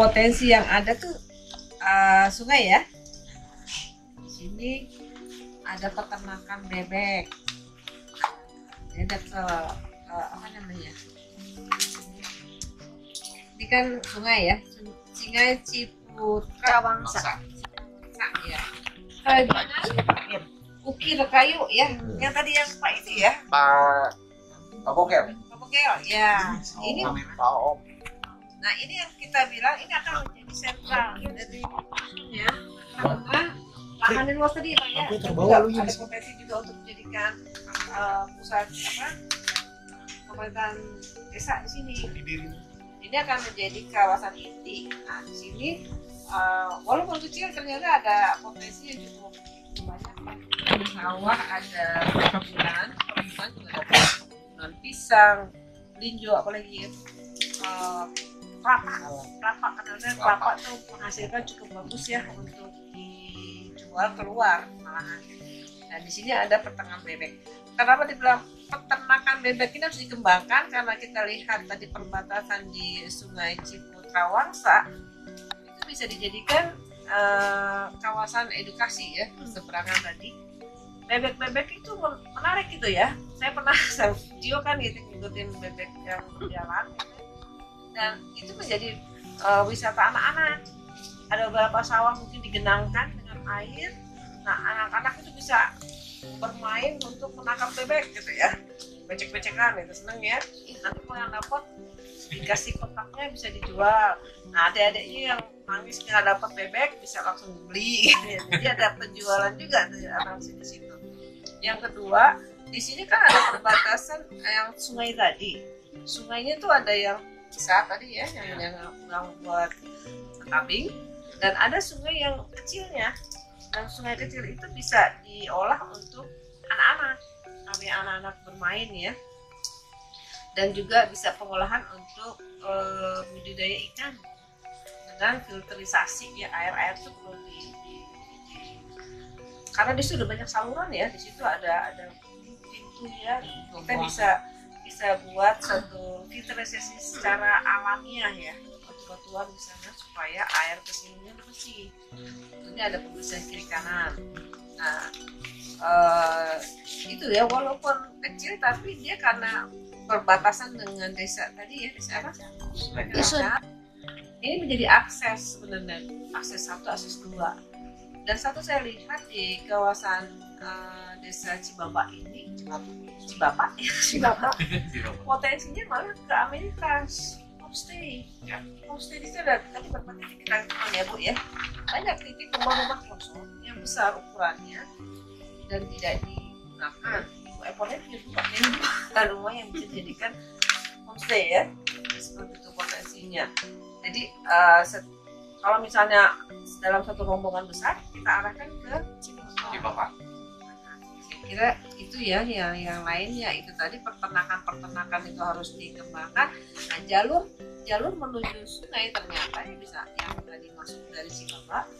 potensi yang ada tuh sungai ya. Di sini ada peternakan bebek. Ini ada apa namanya? Ini kan sungai ya, Sungai Ciputra Wangsa. Ya. Ukir kayu ya, yang tadi yang Pak itu ya. Pak Bokel. Pak Bokel ya. Ini. Nah ini yang kita bilang ini akan menjadi sentral dari ya karena lahan luas tadi Pak ya. Ada potensi juga untuk menjadikan pusat pemerintahan desa di sini. Ini akan menjadi kawasan inti. Nah di sini walaupun kecil ternyata ada potensi yang cukup banyak. Ada sawah, ada perkebunan juga ada perkebunan pisang, linjo apalagi ya. Kelapa karena kelapa tuh menghasilkan cukup bagus ya untuk dijual keluar malahan. Nah di sini ada peternakan bebek. Kenapa dibilang peternakan bebek ini harus dikembangkan? Karena kita lihat tadi perbatasan di Sungai Ciputra Wangsa itu bisa dijadikan kawasan edukasi ya seberangan tadi. Bebek-bebek itu menarik gitu ya. Saya pernah video kan gitu ngikutin bebek yang berjalan. Dan itu menjadi wisata anak-anak. Ada beberapa sawah mungkin digenangkan dengan air. Nah anak-anak itu bisa bermain untuk menangkap bebek gitu ya, becek-becekan itu seneng ya. Nanti kalau yang dapat dikasih kotaknya bisa dijual. Nah adik-adiknya yang nangis nggak dapat bebek bisa langsung beli. Jadi ada penjualan juga anak di situ. Yang kedua di sini kan ada perbatasan yang sungai tadi. Sungainya tuh ada yang besar tadi ya yang buat kambing dan ada sungai yang kecilnya dan sungai kecil itu bisa diolah untuk anak-anak sampai anak-anak bermain ya dan juga bisa pengolahan untuk budidaya ikan dengan filterisasi ya air itu perlu karena di situ udah banyak saluran ya di situ ada pintu ya kita bisa buat satu filterisasi secara alamiah ya batu-batuan di sana supaya air kesininya bersih. Tentunya ada pembersihan kiri kanan. Nah itu ya walaupun kecil tapi dia karena perbatasan dengan desa tadi ya desa apa? Ini menjadi akses sebenarnya akses 1, akses 2. Dan satu saya lihat di kawasan desa Cibapak ini Cibapak potensinya malah ke Amerika homestay di situ ada tadi berapa titik kita ya Bu ya banyak titik rumah-rumah kosong yang besar ukurannya dan tidak digunakan ekornya punya rumah yang bisa dijadikan homestay ya seperti itu potensinya. Jadi kalau misalnya dalam satu rombongan besar kita arahkan ke Cibapak. Kira itu ya yang lainnya itu tadi peternakan itu harus dikembangkan. Nah jalur menuju sungai ternyata ya bisa yang tadi masuk dari Cibapak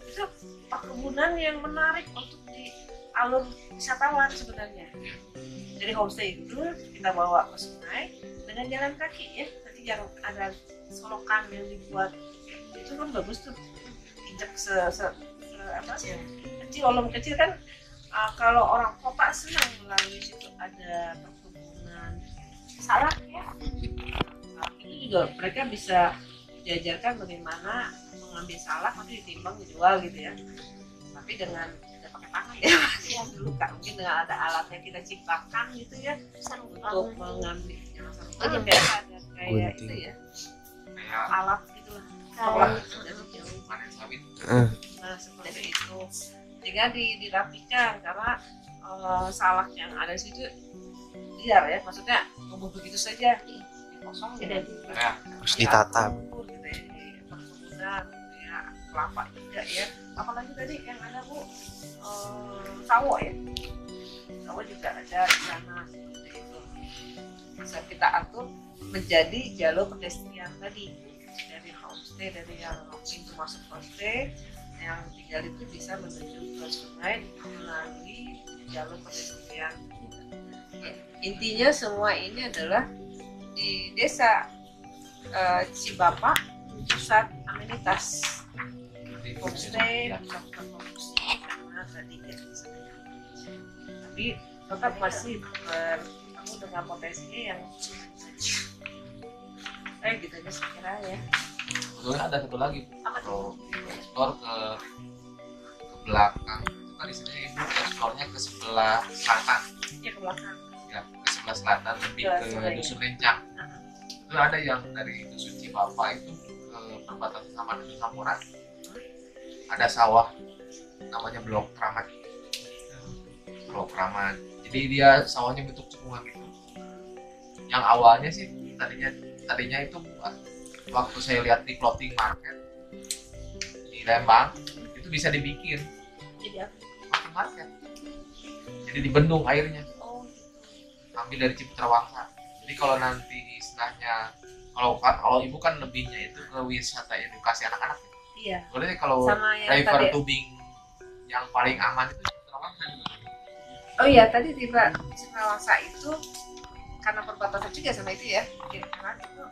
itu perkebunan yang menarik untuk di alur wisatawan sebenarnya. Jadi homestay itu kita bawa ke sungai dengan jalan kaki ya. Tadi yang ada solokan yang dibuat itu kan bagus tuh injak kecil olom kecil kan. Kalau orang kota senang melalui situ ada perkebunan salak ya. Itu juga mereka bisa diajarkan bagaimana mengambil salak nanti ditimbang dijual gitu ya. Tapi dengan tidak pakai tangan ya dulu kan mungkin dengan ada alatnya kita ciptakan gitu ya untuk mengambil biasa ada kayak itu ya alat gitulah. Nah seperti itu. Sehingga dirapikan karena salak yang ada di situ liar ya, maksudnya tumbuh begitu saja kosong gitu harus ditata gitu ya, perkebunan ya kelapa juga ya apalagi tadi yang ada Bu sawo ya sawo juga ada di sana seperti itu bisa kita atur menjadi jalur pedestrian tadi dari homestay dari yang pintu masuk homestay yang tinggal itu bisa menuju ke sungai melalui jalur pedestrian. Ya, intinya semua ini adalah di desa Cibapak pusat amenitas homestay, melakukan homestay karena tadi ya tapi tetap masih bertemu dengan potensinya yang gitu aja sekira ya. Sebetulnya ada satu lagi Apa kalau explore ke belakang itu kan istilahnya ibu explore-nya ke sebelah selatan ya ke belakang ya, ke sebelah selatan lebih Ke ke sungai. dusun Rencang. Itu ada yang dari dusun Cibapa itu ke perbatasan sama dusun Samuran, ada sawah namanya Blok Kramat. Jadi dia sawahnya bentuk cekungan gitu. Yang awalnya sih tadinya itu waktu saya lihat di floating market di Lembang itu bisa dibikin jadi apa? floating market. Jadi dibendung airnya, Oh ambil dari Ciputra Wangsa. Jadi kalau nanti istilahnya kalau ibu kan lebihnya itu ke wisata edukasi anak-anak. iya Sebenarnya kalau sama yang river tadi tubing yang paling aman itu Ciputra Wangsa. oh iya tadi tiba Cipurawangsa itu karena perbatasan juga sama itu ya karena itu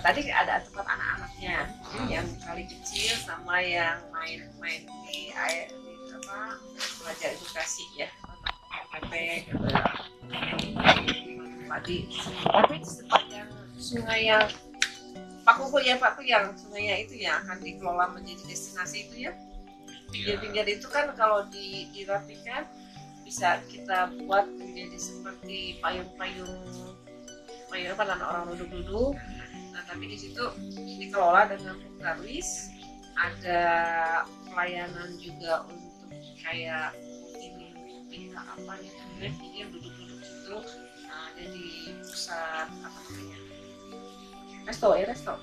tadi ada tempat anak-anaknya yang kali kecil sama yang main di air di apa belajar edukasi ya pepek padi tapi di tempat yang sungai yang Pak Kuku yang sungainya itu yang akan dikelola menjadi destinasi itu ya pinggir-pinggir itu kan kalau dirapikan bisa kita buat menjadi seperti payung-payung apa namanya orang duduk-duduk. Nah tapi di situ dikelola dengan Buktarwis, ada pelayanan juga untuk kayak ini pinta apa ya jadi yang duduk-duduk itu ada di pusat apa namanya resto.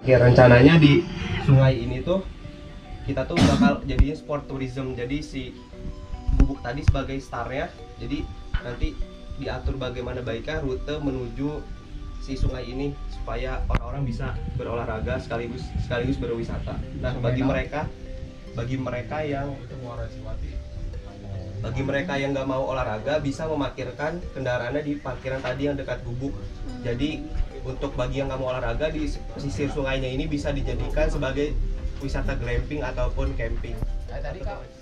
Oke, rencananya di sungai ini tuh kita tuh bakal jadinya sport tourism. Jadi si Bubuk tadi sebagai starnya, jadi nanti diatur bagaimana baiknya rute menuju si sungai ini supaya orang-orang bisa berolahraga sekaligus berwisata. Nah, bagi mereka yang nggak mau olahraga bisa memarkirkan kendaraannya di parkiran tadi yang dekat Bubuk. Jadi untuk bagi yang nggak mau olahraga di pesisir sungainya ini bisa dijadikan sebagai wisata glamping ataupun camping.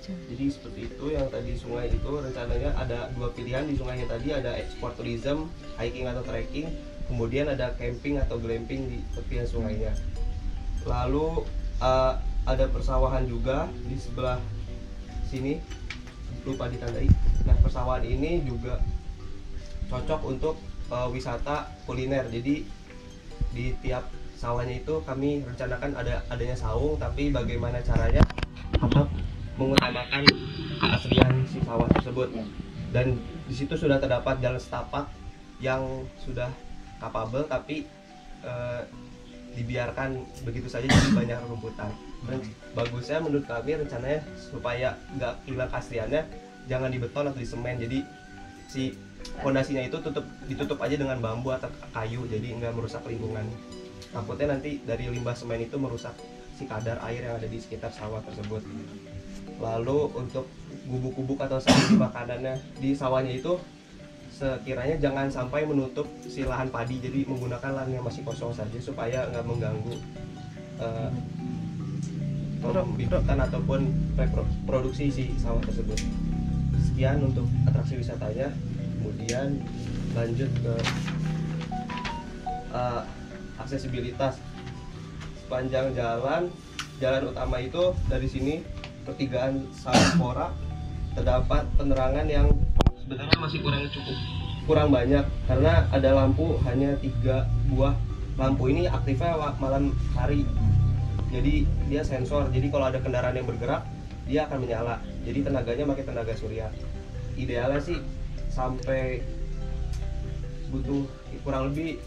Jadi seperti itu yang tadi sungai itu rencananya ada dua pilihan di sungainya tadi, ada sport tourism, hiking atau trekking, kemudian ada camping atau glamping di tepian sungainya. Lalu ada persawahan juga di sebelah sini, lupa ditandai. Nah persawahan ini juga cocok untuk wisata kuliner. Jadi di tiap sawahnya itu kami rencanakan adanya saung, tapi bagaimana caranya tetap mengutamakan keaslian si sawah tersebut. Dan di situ sudah terdapat jalan setapak yang sudah kapabel tapi dibiarkan begitu saja jadi banyak rumputan. Dan bagusnya menurut kami rencananya supaya nggak hilang keasliannya jangan dibeton atau disemen. Jadi si fondasinya itu ditutup aja dengan bambu atau kayu, jadi nggak merusak lingkungan. Takutnya nanti dari limbah semen itu merusak si kadar air yang ada di sekitar sawah tersebut. Lalu untuk gubuk-gubuk atau saji makanannya di sawahnya itu sekiranya jangan sampai menutup si lahan padi, jadi menggunakan lahan yang masih kosong saja supaya nggak mengganggu pembibitan ataupun produksi si sawah tersebut. Sekian untuk atraksi wisatanya. Kemudian lanjut ke aksesibilitas. Sepanjang jalan utama itu dari sini pertigaan Salpora terdapat penerangan yang sebenarnya masih kurang banyak karena ada lampu hanya 3 buah. Lampu ini aktifnya malam hari, jadi dia sensor, jadi kalau ada kendaraan yang bergerak dia akan menyala, jadi tenaganya pakai tenaga surya. Idealnya sih sampai butuh kurang lebih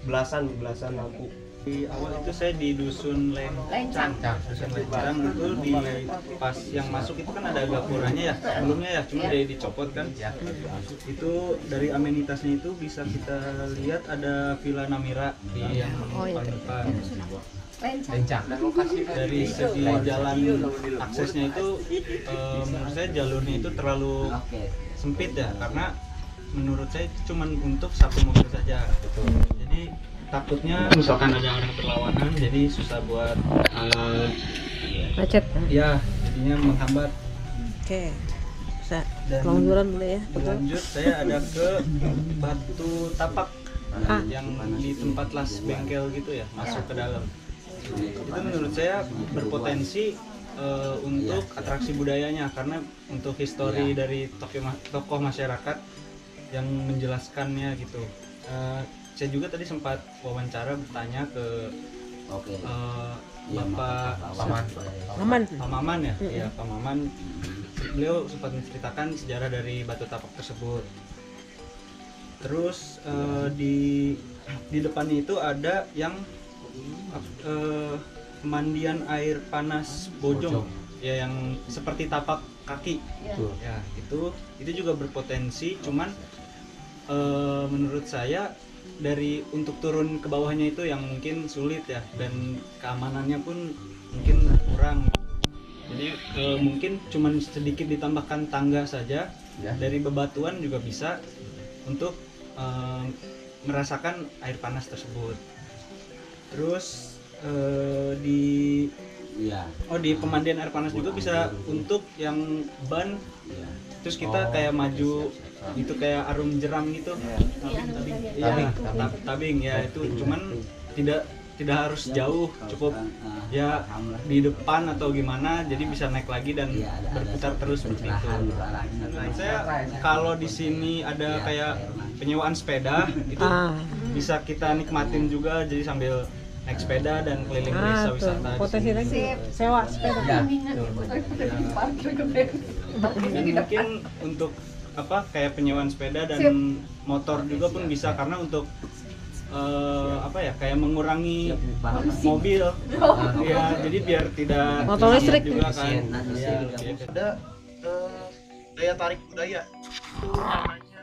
belasan lampu. Di awal itu saya di dusun Lencang itu di pas yang masuk itu kan ada gapuranya ya sebelumnya ya, cuma dari dicopot kan ya. Itu dari amenitasnya itu bisa kita lihat ada Villa Namira di yang paling depan. Lencang. Dan lokasi Dari segi jalan aksesnya itu menurut saya jalurnya itu terlalu sempit ya, karena menurut saya itu cuma untuk satu mobil saja. Jadi takutnya misalkan ada orang berlawanan jadi susah buat Macet. ya jadinya menghambat. Oke. Bisa Dan kelongguran boleh ya. berlanjut saya ada ke batu tapak yang di tempat las bengkel gitu ya, masuk ke dalam. Itu menurut saya berpotensi untuk atraksi budayanya, karena untuk histori dari tokoh masyarakat yang menjelaskannya gitu. Saya juga tadi sempat wawancara bertanya ke Bapak Pak Maman ya, ya Pak Maman. Beliau sempat menceritakan sejarah dari batu tapak tersebut. Terus di depannya itu ada yang pemandian air panas Bojong ya, yang seperti tapak kaki ya, itu juga berpotensi, cuman menurut saya dari untuk turun ke bawahnya itu yang mungkin sulit ya, dan keamanannya pun mungkin kurang. Jadi mungkin cuman sedikit ditambahkan tangga saja dari bebatuan juga bisa untuk merasakan air panas tersebut. Terus di pemandian air panas juga bisa untuk yang ban, terus kita kayak maju itu kayak arum jeram gitu, tabing ya, itu cuman tidak harus jauh, cukup ya di depan atau gimana, jadi bisa naik lagi dan berputar terus seperti itu. Nah, saya kalau di sini ada kayak penyewaan sepeda itu bisa kita nikmatin juga, jadi sambil naik sepeda dan keliling desa wisata. Potensi lagi sewa sepeda. Dan mungkin untuk kayak penyewaan sepeda dan motor juga pun bisa, karena untuk kayak mengurangi mobil ya, jadi biar tidak motor listrik juga kan ya, ada daya tarik budaya itu namanya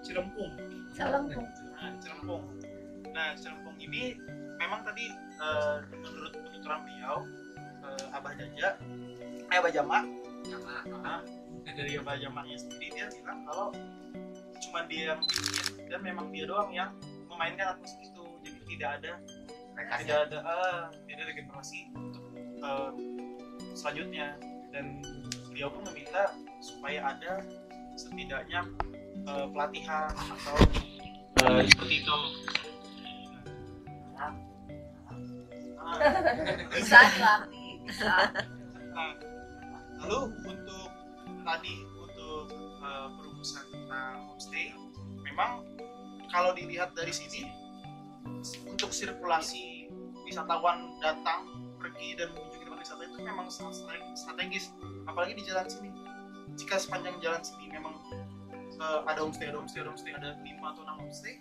Cirempung. Nah, Cirempung ini memang tadi menurut penuturan beliau Abah Jama dari Abah Jamanya sendiri, dia bilang kalau cuma dia yang bikin dan memang dia doang yang memainkan atmosfer itu, jadi tidak ada regenerasi untuk selanjutnya, dan beliau pun meminta supaya ada setidaknya pelatihan atau seperti itu. Bisa dilatih, bisa. Nah, lalu untuk perumusan tentang homestay, memang kalau dilihat dari sini, untuk sirkulasi wisatawan datang, pergi dan mengunjungi tempat wisata itu memang sangat strategis, apalagi di jalan sini. Jika sepanjang jalan sini memang ada homestay, ada 5 atau 6 homestay,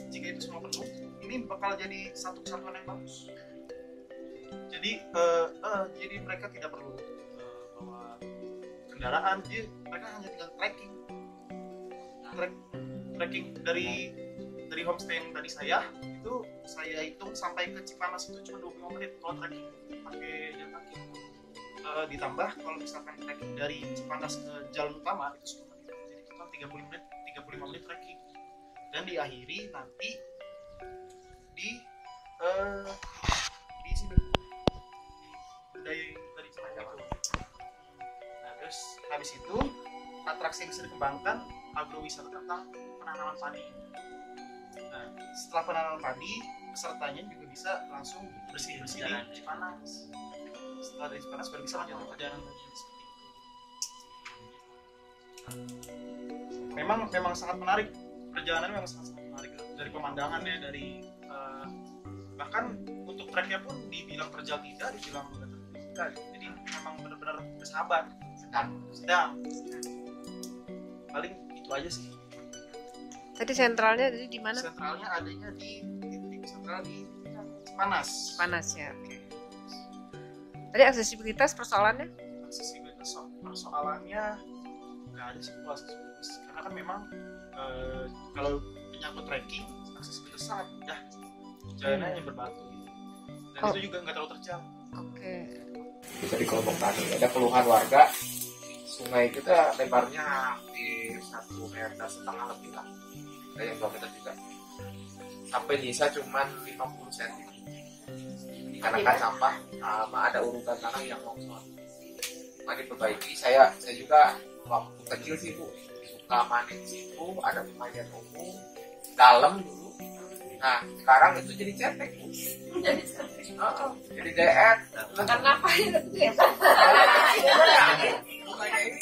jika itu semua penuh, ini bakal jadi satu kesatuan yang bagus. Jadi mereka tidak perlu bawa kendaraan, jadi mereka hanya tinggal trekking dari homestay yang tadi saya hitung sampai ke Cipanas itu cuma 25 menit kalau trekking pakai jalan kaki. Ditambah kalau misalkan trekking dari Cipanas ke jalan utama itu 10 menit, jadi total 35 menit trekking, dan diakhiri nanti di sini budaya tadi cerita itu. Nah, terus habis itu atraksi yang bisa dikembangkan agrowisata tentang penanaman padi. Nah, setelah penanaman padi, pesertanya juga bisa langsung bersih-bersih di Cipanas. Setelah dari Cipanas baru bisa lanjut perjalanan lagi seperti itu. Memang sangat menarik, perjalanan memang sangat menarik dari pemandangan ya, dari bahkan untuk treknya pun dibilang terjal tidak, dibilang tidak, jadi memang benar-benar bersahabat, sedang. Paling itu aja sih. Tadi sentralnya di mana? Sentralnya adanya di titik sentral di Cipanas. Panas ya, oke. Tadi aksesibilitas persoalannya? Aksesibilitas persoalannya nggak ada sih aksesibilitas, karena kan memang kalau menyangkut trekking aksesibilitas sangat mudah, jalannya hanya berbatu gitu. Dan itu juga nggak terlalu terjal. Oke. Bisa dikelompokkan. Ada keluhan warga, sungai kita lebarnya hampir 1,5 meter lebih lah, ada yang 2 meter juga. sampai nyisa cuman 50 cm dikarenakan sampah ada urutan tanah yang longsor. Nah, diperbaiki. Saya juga waktu kecil sih Bu suka mandi di situ, ada pemandian umum dalam dulu. Nah sekarang itu jadi cetek Bu. Jadi DN. Makan apa ya? Bukannya ini